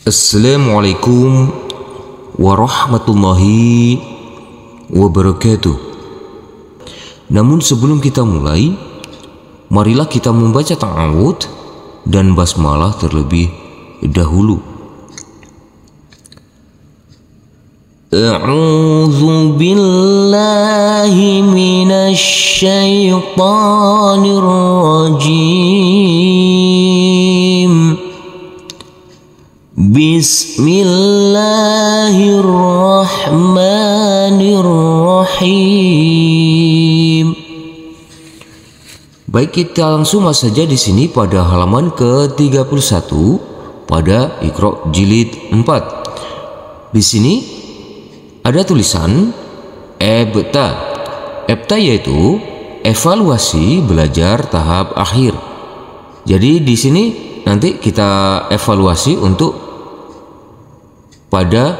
Assalamualaikum warahmatullahi wabarakatuh. Namun sebelum kita mulai, marilah kita membaca ta'awudz dan basmalah terlebih dahulu. A'udzu billahi minasy syaithanir rajim. Bismillahirrahmanirrahim. Baik, kita langsung masuk saja di sini pada halaman ke-31 pada Iqra jilid 4. Di sini ada tulisan EBTA. EBTA yaitu evaluasi belajar tahap akhir. Jadi di sini nanti kita evaluasi untuk pada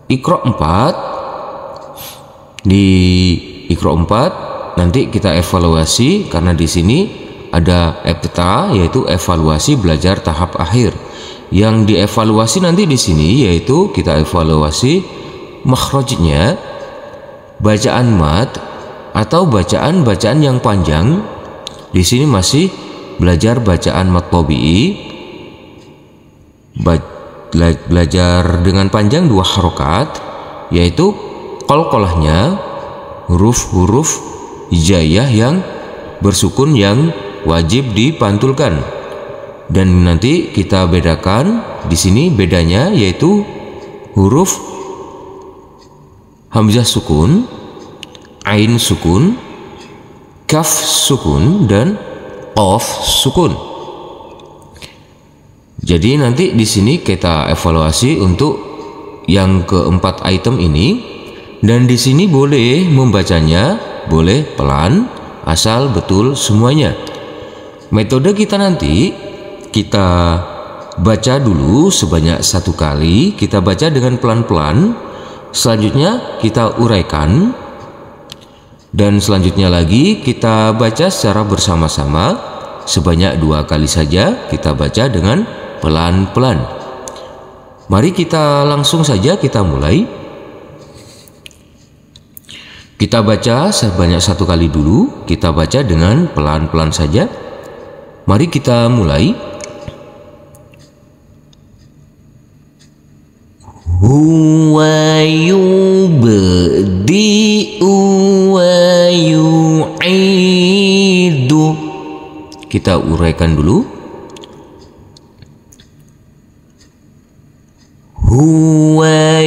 Iqra 4. Di Iqra 4 nanti kita evaluasi karena di sini ada EBTA yaitu evaluasi belajar tahap akhir. Yang dievaluasi nanti di sini yaitu kita evaluasi makhrajnya, bacaan mat atau bacaan-bacaan yang panjang. Di sini masih belajar bacaan mat tabi'i, belajar dengan panjang 2 harokat, yaitu qalqalahnya, huruf-huruf hijaiyah yang bersukun yang wajib dipantulkan. Dan nanti kita bedakan di sini bedanya yaitu huruf hamzah sukun, ain sukun, kaf sukun, dan qaf sukun. Jadi nanti di sini kita evaluasi untuk yang keempat item ini, dan di sini boleh membacanya, boleh pelan asal betul semuanya. Metode kita nanti kita baca dulu sebanyak 1 kali, kita baca dengan pelan-pelan, selanjutnya kita uraikan, dan selanjutnya lagi kita baca secara bersama-sama sebanyak 2 kali saja, kita baca dengan pelan-pelan. Mari kita langsung saja kita mulai. Kita baca sebanyak 1 kali dulu, kita baca dengan pelan-pelan saja. Mari kita mulai. Huwa yubdi'u wa yu'idu. Kita uraikan dulu. Huwa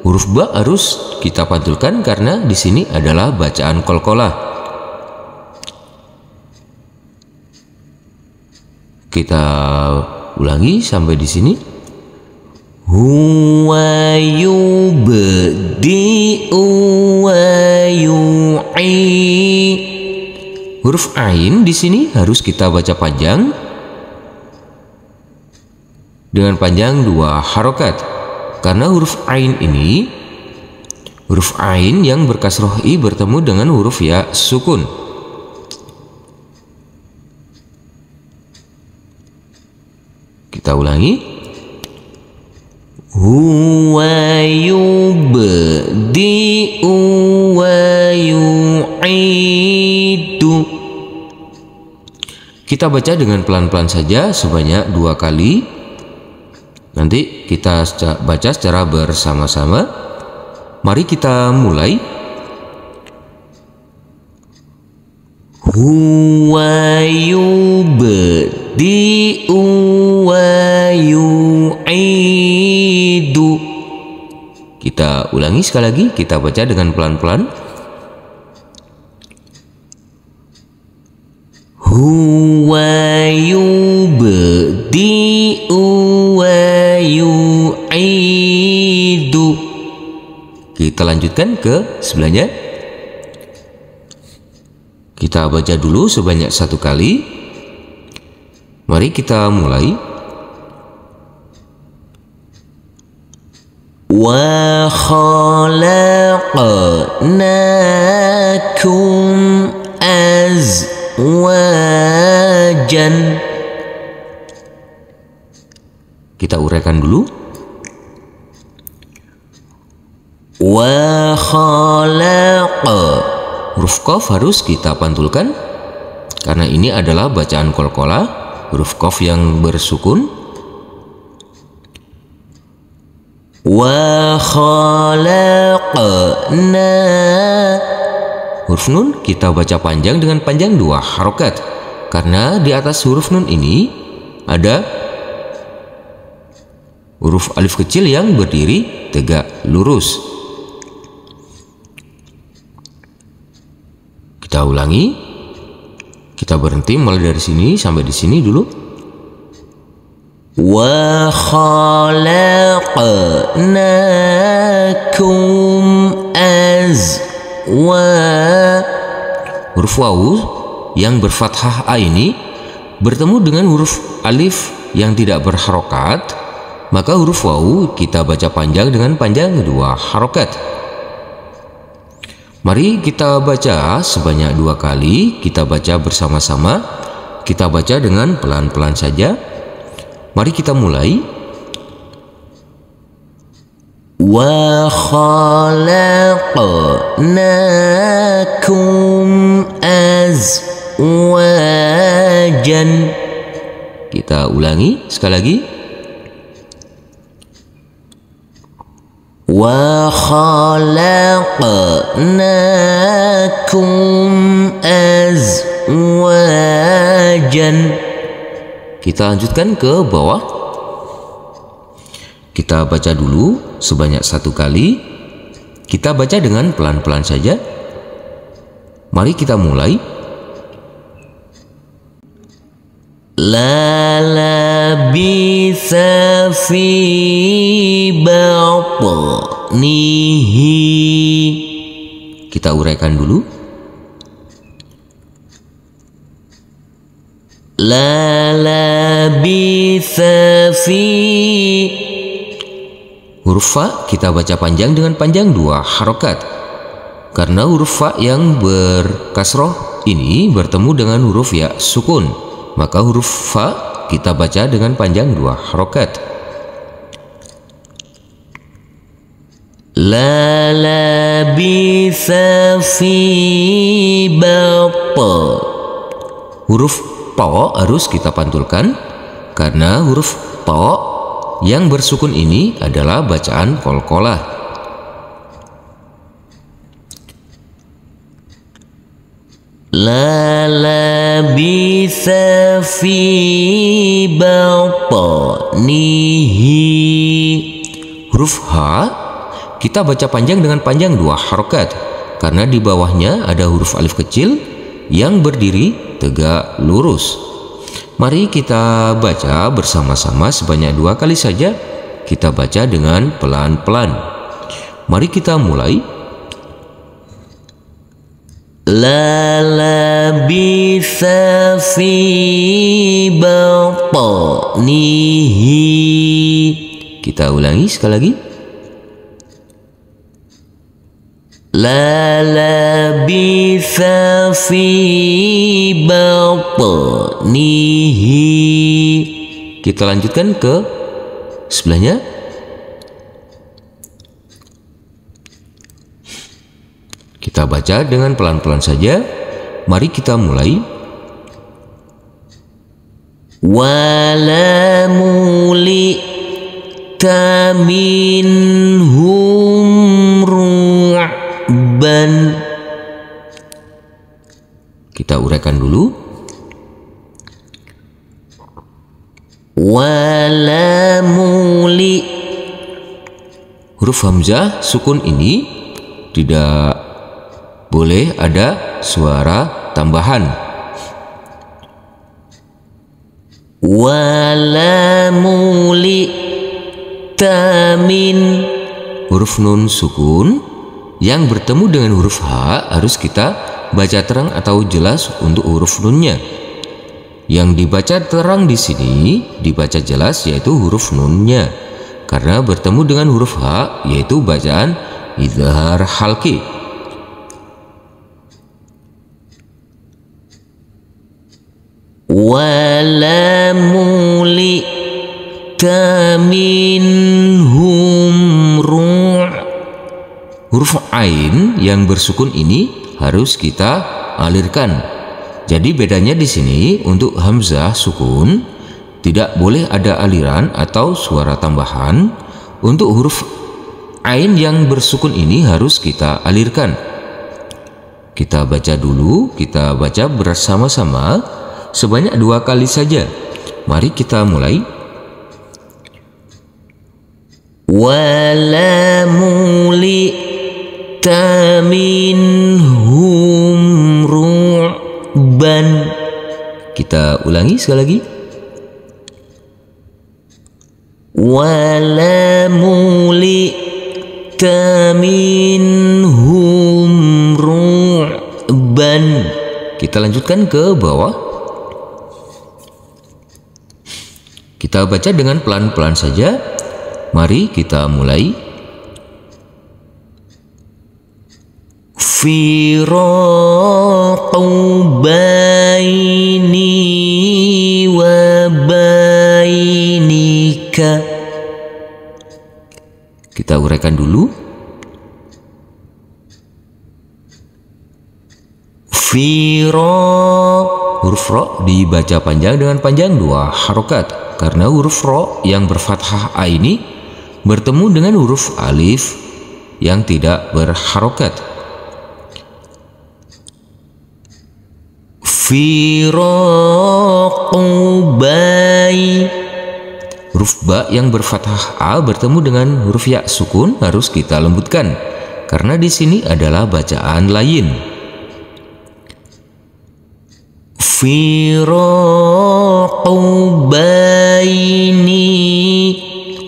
huruf ba harus kita pantulkan karena di sini adalah bacaan qalqalah. Kita ulangi sampai di sini. Huwa yubdi'u wa yu'id. Huruf ain di sini harus kita baca panjang dengan panjang 2 harokat karena huruf ain ini huruf ain yang berkasroh i bertemu dengan huruf ya sukun. Kita ulangi. Huwa yubdi'u wa yu'idu. Kita baca dengan pelan-pelan saja sebanyak 2 kali. Nanti kita baca secara bersama-sama. Mari kita mulai. Huwa yubdi'u wa yu'idu. Kita ulangi sekali lagi, kita baca dengan pelan-pelan. Huwa yubdi'u wa yu'idu. Kita lanjutkan ke sebelahnya. Kita baca dulu sebanyak 1 kali. Mari kita mulai. Wa khalaqnakum azwajan. Kita uraikan dulu. Wa khalaqa. Huruf qaf harus kita pantulkan karena ini adalah bacaan qalqalah, huruf qaf yang bersukun. Wa khalaqna. Huruf nun kita baca panjang dengan panjang 2 harokat karena di atas huruf nun ini ada huruf alif kecil yang berdiri tegak lurus. Kita ulangi. Kita berhenti mulai dari sini sampai di sini dulu. Wa khalaqnakum azwa. Huruf wawu yang berfathah a ini bertemu dengan huruf alif yang tidak berharokat, maka huruf wawu kita baca panjang dengan panjang 2 harokat. Mari kita baca sebanyak 2 kali. Kita baca bersama-sama. Kita baca dengan pelan-pelan saja. Mari kita mulai. Wa khalaqnakum azwajan. Kita ulangi sekali lagi. Wa khalaqnakum azwajan. Kita lanjutkan ke bawah. Kita baca dulu sebanyak 1 kali. Kita baca dengan pelan-pelan saja. Mari kita mulai. La labitha fi batnihi. Kita uraikan dulu. La labitha fi. Huruf fa kita baca panjang dengan panjang 2 harokat karena huruf fa yang berkasroh ini bertemu dengan huruf ya sukun, maka huruf fa kita baca dengan panjang 2 harokat. La labitha fi batnihi. Huruf to harus kita pantulkan karena huruf to yang bersukun ini adalah bacaan qalqalah. La labitha fi batnihi. Huruf H kita baca panjang dengan panjang 2 harokat karena di bawahnya ada huruf alif kecil yang berdiri tegak lurus. Mari kita baca bersama-sama sebanyak 2 kali saja. Kita baca dengan pelan-pelan. Mari kita mulai. La labitha fi batnihi. Kita ulangi sekali lagi. La labitha fi batnihi. Kita lanjutkan ke sebelahnya. Kita baca dengan pelan-pelan saja. Mari kita mulai. Wala muli minhum ru'ban. Kita uraikan dulu. Wala muli. Huruf hamzah sukun ini tidak boleh ada suara tambahan. Wala muli tamin. Huruf nun sukun yang bertemu dengan huruf H harus kita baca terang atau jelas untuk huruf nunnya. Yang dibaca terang di sini dibaca jelas yaitu huruf nunnya karena bertemu dengan huruf H yaitu bacaan izhar halqi. Wala muli minhum huruf ain yang bersukun ini harus kita alirkan. Jadi bedanya di sini untuk hamzah sukun tidak boleh ada aliran atau suara tambahan. Untuk huruf ain yang bersukun ini harus kita alirkan. Kita baca dulu, kita baca bersama-sama sebanyak 2 kali saja. Mari kita mulai. Wala mulita minhum ru'ban. Kita ulangi sekali lagi. Wala mulita minhum ru'ban. Kita lanjutkan ke bawah. Kita baca dengan pelan-pelan saja. Mari kita mulai. Firaqu baini wa bainika. Kita uraikan dulu. Huruf ro dibaca panjang dengan panjang 2 harokat. Karena huruf ro yang berfathah a ini bertemu dengan huruf alif yang tidak berharokat. Firaqu bai. Huruf ba yang berfathah a bertemu dengan huruf ya sukun harus kita lembutkan karena di sini adalah bacaan lain. Firaqu baini.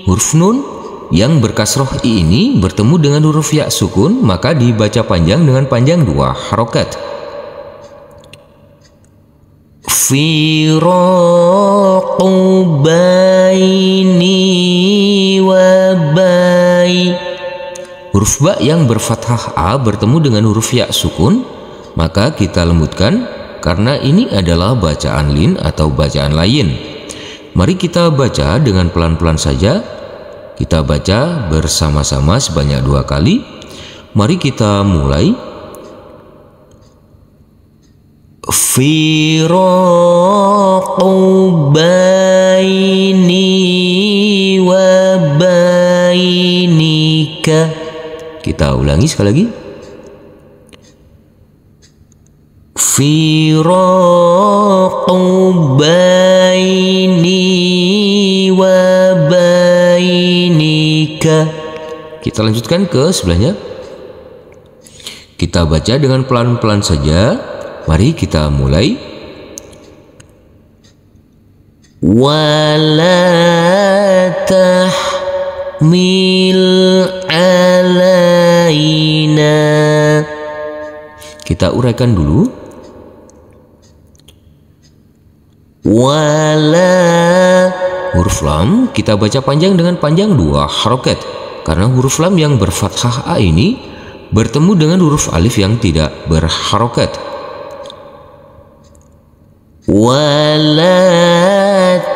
Huruf nun yang berkasroh i ini bertemu dengan huruf ya sukun maka dibaca panjang dengan panjang 2 harokat. Firaqu baini wa bai. Huruf ba yang berfathah a bertemu dengan huruf ya sukun maka kita lembutkan karena ini adalah bacaan lin atau bacaan lain. Mari kita baca dengan pelan-pelan saja. Kita baca bersama-sama sebanyak 2 kali. Mari kita mulai. Firaqu baini wa bainika. Kita ulangi sekali lagi. Firaqu baini wa bainika. Kita lanjutkan ke sebelahnya. Kita baca dengan pelan-pelan saja. Mari kita mulai. Wala tahmil alaina. Kita uraikan dulu. Wala. Huruf lam kita baca panjang dengan panjang 2 harokat karena huruf lam yang berfathah a ini bertemu dengan huruf alif yang tidak berharokat. Wala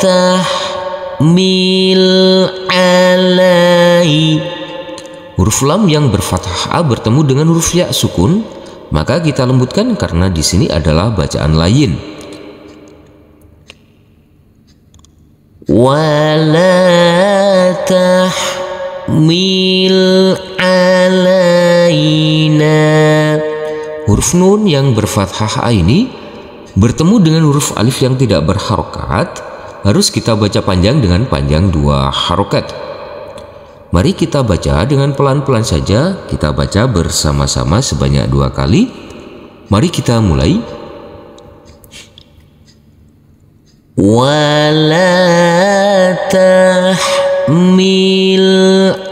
tahmil alai. Huruf lam yang berfathah a bertemu dengan huruf ya sukun maka kita lembutkan karena di sini adalah bacaan lain. Wala tahmil alaina. Huruf nun yang berfathah a ini bertemu dengan huruf alif yang tidak berharokat harus kita baca panjang dengan panjang 2 harokat. Mari kita baca dengan pelan-pelan saja. Kita baca bersama-sama sebanyak 2 kali. Mari kita mulai. Wala tahmil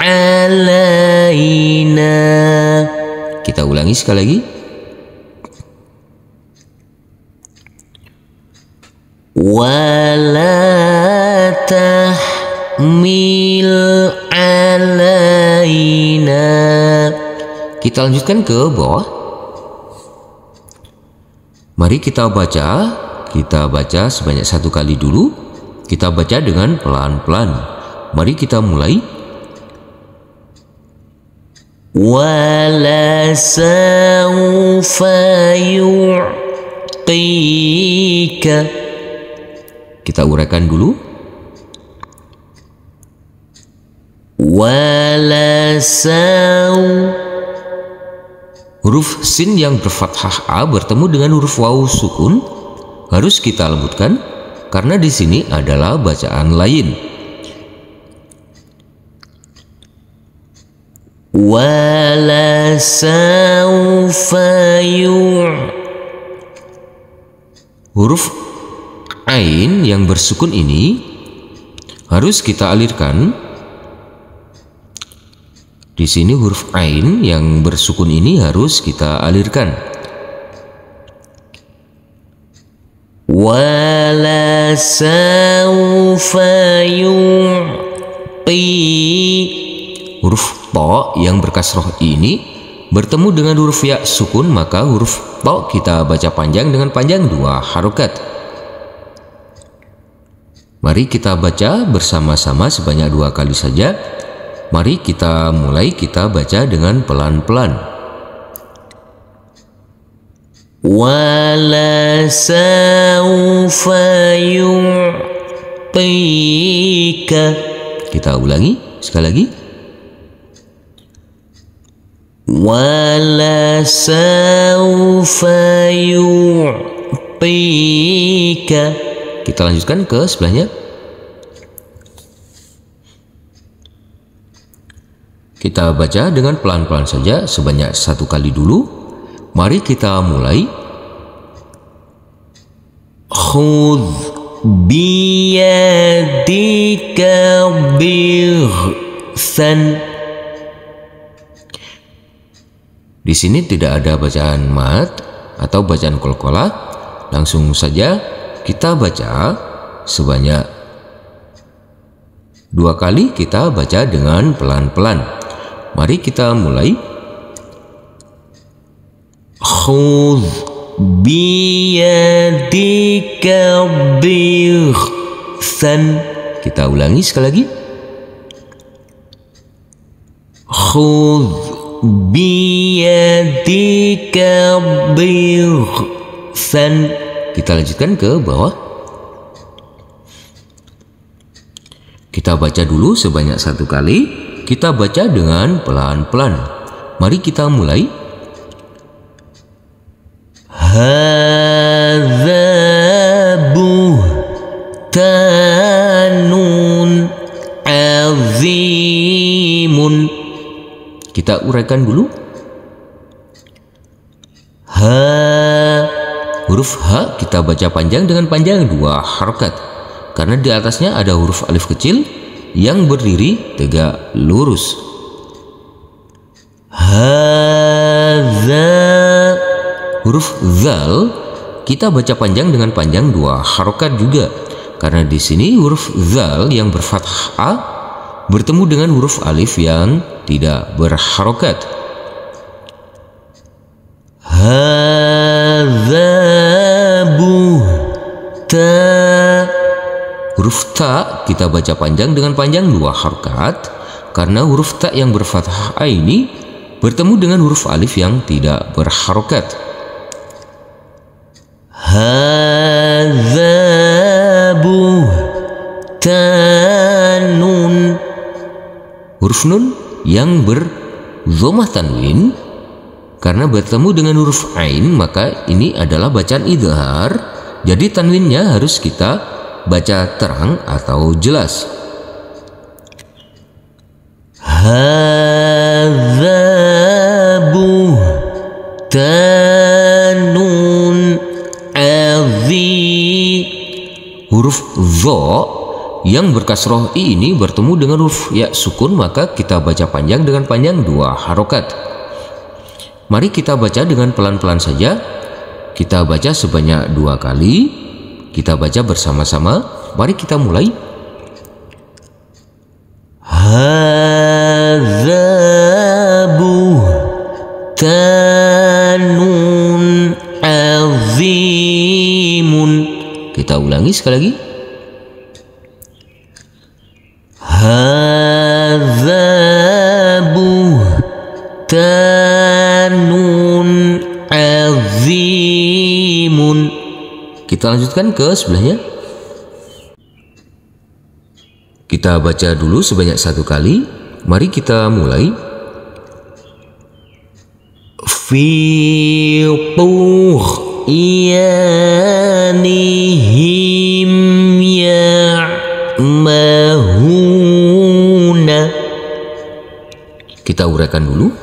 alaina. Kita ulangi sekali lagi. Wala tahmil alaina. Kita lanjutkan ke bawah. Mari kita baca. Kita baca sebanyak 1 kali dulu. Kita baca dengan pelan-pelan. Mari kita mulai. Wala sawfa yu'tika. Kita uraikan dulu. Wala Huruf sin yang berfathah a bertemu dengan huruf waw sukun harus kita lembutkan karena di sini adalah bacaan lain. Wala sawfa Huruf ain yang bersukun ini harus kita alirkan. Di sini huruf ain yang bersukun ini harus kita alirkan. Wala sawfa Huruf to yang berkasroh ini bertemu dengan huruf ya sukun, maka huruf to kita baca panjang dengan panjang 2 harokat. Mari kita baca bersama-sama sebanyak 2 kali saja. Mari kita mulai, kita baca dengan pelan-pelan. Wala sawfa yu'tika. Kita ulangi sekali lagi. Wala sawfa yu'tika. Kita lanjutkan ke sebelahnya. Kita baca dengan pelan-pelan saja sebanyak 1 kali dulu. Mari kita mulai. Khudh biyadika bighsan. Di sini tidak ada bacaan mat atau bacaan qalqalah. Langsung saja kita baca sebanyak 2 kali, kita baca dengan pelan-pelan. Mari kita mulai. Khudh biyadika bighsan. Kita ulangi sekali lagi. Khudh biyadika bighsan. Kita lanjutkan ke bawah. Kita baca dulu sebanyak 1 kali. Kita baca dengan pelan-pelan. Mari kita mulai. Hadza buhtanun azimun. Kita uraikan dulu. Huruf H kita baca panjang dengan panjang 2 harokat. Karena di atasnya ada huruf alif kecil yang berdiri tegak lurus. Huruf zal kita baca panjang dengan panjang 2 harokat juga. Karena di sini huruf zal yang berfathah a bertemu dengan huruf alif yang tidak berharokat. Huruf ta kita baca panjang dengan panjang 2 harokat karena huruf ta yang berfathah a ini bertemu dengan huruf alif yang tidak berharokat. Huruf nun yang berzomah tanwin karena bertemu dengan huruf ain, maka ini adalah bacaan idhar. Jadi tanwinnya harus kita baca terang atau jelas. Hadza buhtanun azim. Huruf zo yang berkasroh i ini bertemu dengan huruf ya sukun, maka kita baca panjang dengan panjang 2 harokat. Mari kita baca dengan pelan-pelan saja. Kita baca sebanyak 2 kali. Kita baca bersama-sama. Mari kita mulai. Hadza buhtanun azimun. Kita ulangi sekali lagi. Kita lanjutkan ke sebelahnya. Kita baca dulu sebanyak 1 kali. Mari kita mulai. Fi tughyanihim ya'mahuna. Kita uraikan dulu.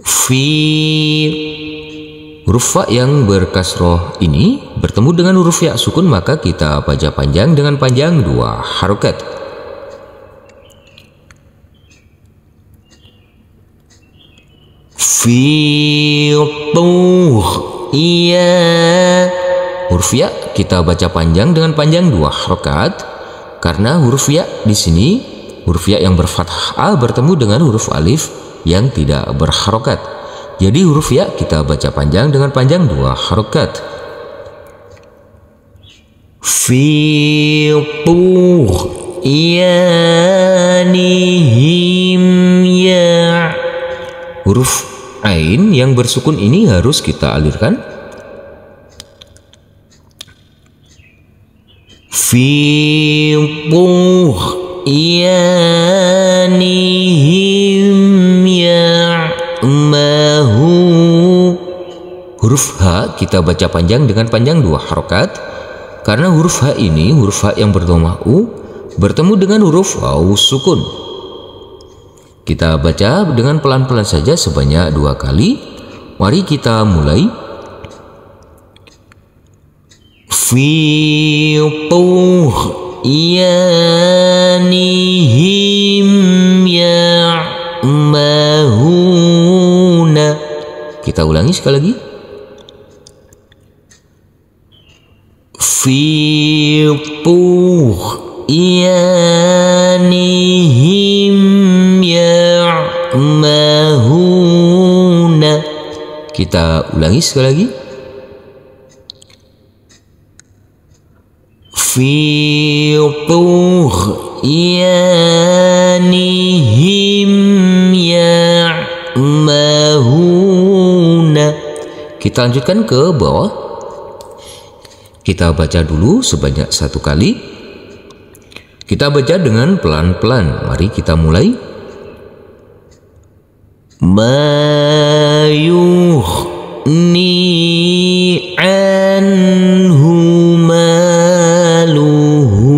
Fi, huruf fa yang berkasroh ini bertemu dengan huruf ya sukun, maka kita baca panjang dengan panjang 2 harokat. Fi tughya, huruf ya kita baca panjang dengan panjang 2 harokat karena huruf ya di sini, huruf ya yang berfathah a bertemu dengan huruf alif yang tidak berharokat. Jadi huruf ya kita baca panjang dengan panjang 2 harokat. Fi tughyanihim ya, huruf ain yang bersukun ini harus kita alirkan. Fi tughyanihim ya'mahu, huruf H kita baca panjang dengan panjang 2 harokat karena huruf H ini, huruf H yang berdhamma U bertemu dengan huruf waw sukun. Kita baca dengan pelan-pelan saja sebanyak 2 kali. Mari kita mulai. Fi tughyanihim ya'mahuna. Kita ulangi sekali lagi. Fi tughyanihim ya'mahuna. Kita ulangi sekali lagi. Fi tughyanihim ya'mahuna. Kita lanjutkan ke bawah. Kita baca dulu sebanyak 1 kali. Kita baca dengan pelan-pelan. Mari kita mulai. Ma yughni anhu maluhu.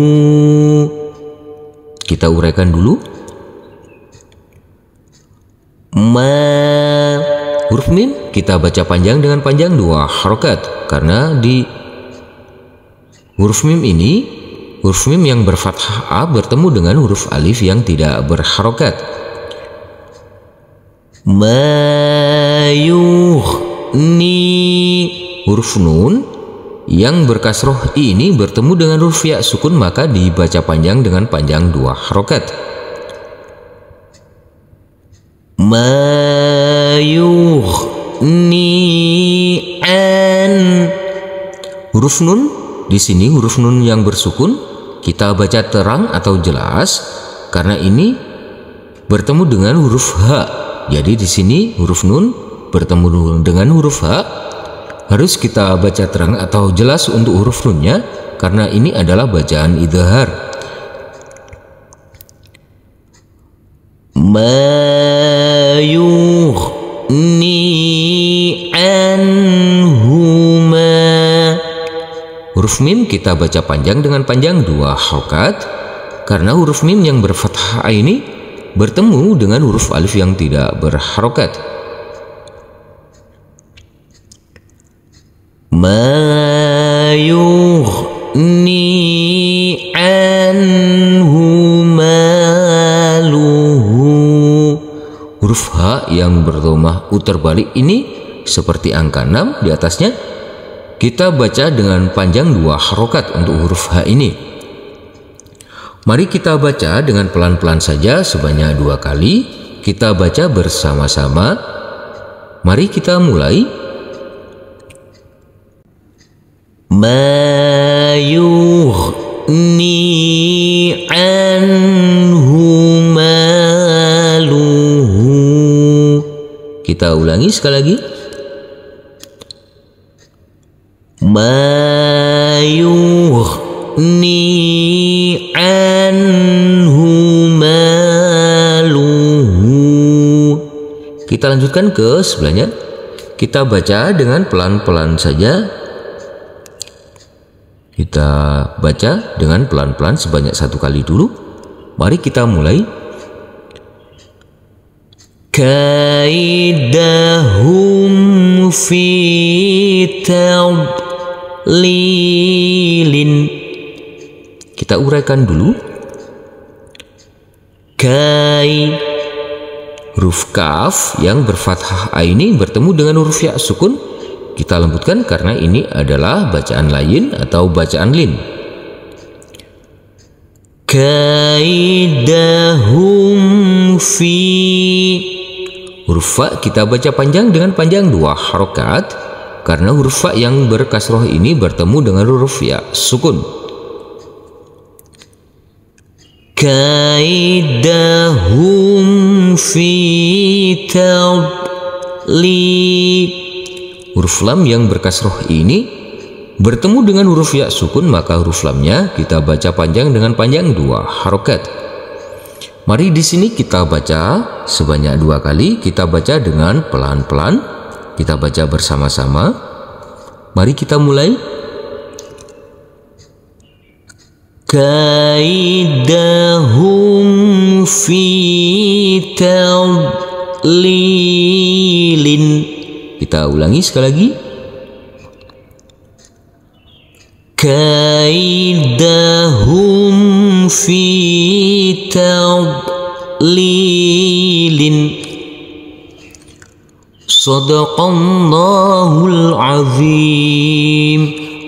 Kita uraikan dulu. Ma, huruf mim kita baca panjang dengan panjang 2 harokat karena di huruf mim ini, huruf mim yang berfathah a bertemu dengan huruf alif yang tidak berharokat. Ma yughni, huruf nun yang berkasroh i ini bertemu dengan huruf ya sukun, maka dibaca panjang dengan panjang 2 harokat. Ma yughni an, huruf nun di sini, huruf nun yang bersukun kita baca terang atau jelas karena ini bertemu dengan huruf H. Jadi di sini huruf nun bertemu dengan huruf H harus kita baca terang atau jelas untuk huruf nunnya karena ini adalah bacaan idhar. Ma yughni anhuma, huruf mim kita baca panjang dengan panjang 2 harokat karena huruf mim yang berfathah ini bertemu dengan huruf alif yang tidak berharokat. Ma yughni anhu maluhu, huruf H yang berdhamma U terbalik ini seperti angka 6 di atasnya kita baca dengan panjang 2 harokat untuk huruf H ini. Mari kita baca dengan pelan-pelan saja sebanyak 2 kali. Kita baca bersama-sama. Mari kita mulai. Ma yughni anhu maluhu. Kita ulangi sekali lagi. ما يغني عنه ماله. Kita lanjutkan ke sebelahnya. Kita baca dengan pelan-pelan saja. Kita baca dengan pelan-pelan sebanyak 1 kali dulu. Mari kita mulai. Kaidahum fi tadlilin. Kita uraikan dulu. Huruf kaf yang berfathah ini bertemu dengan huruf ya sukun. Kita lembutkan karena ini adalah bacaan lain atau bacaan lin. Kaidahum fi. Huruf fa kita baca panjang dengan panjang 2 harokat karena huruf fa yang berkasroh ini bertemu dengan huruf ya sukun. Kaidahum fi tadlil. Huruf lam yang berkasroh ini bertemu dengan huruf ya sukun, maka huruf lamnya kita baca panjang dengan panjang 2 harokat. Mari di sini kita baca sebanyak 2 kali. Kita baca dengan pelan-pelan. Kita baca bersama-sama. Mari kita mulai. Kaidahum fi tadlilin. Kita ulangi sekali lagi. Kaidahum fi tadlilin. Shadaqallahul azim.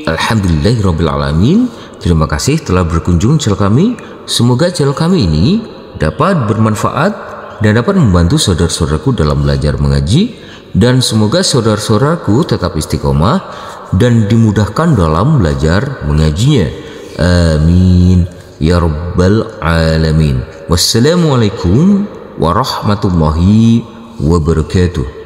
Alhamdulillahirabbil alamin. Terima kasih telah berkunjung channel kami. Semoga channel kami ini dapat bermanfaat dan dapat membantu saudara-saudaraku dalam belajar mengaji, dan semoga saudara-saudaraku tetap istiqomah dan dimudahkan dalam belajar mengajinya. Amin ya rabbal alamin. Wassalamualaikum warahmatullahi wabarakatuh.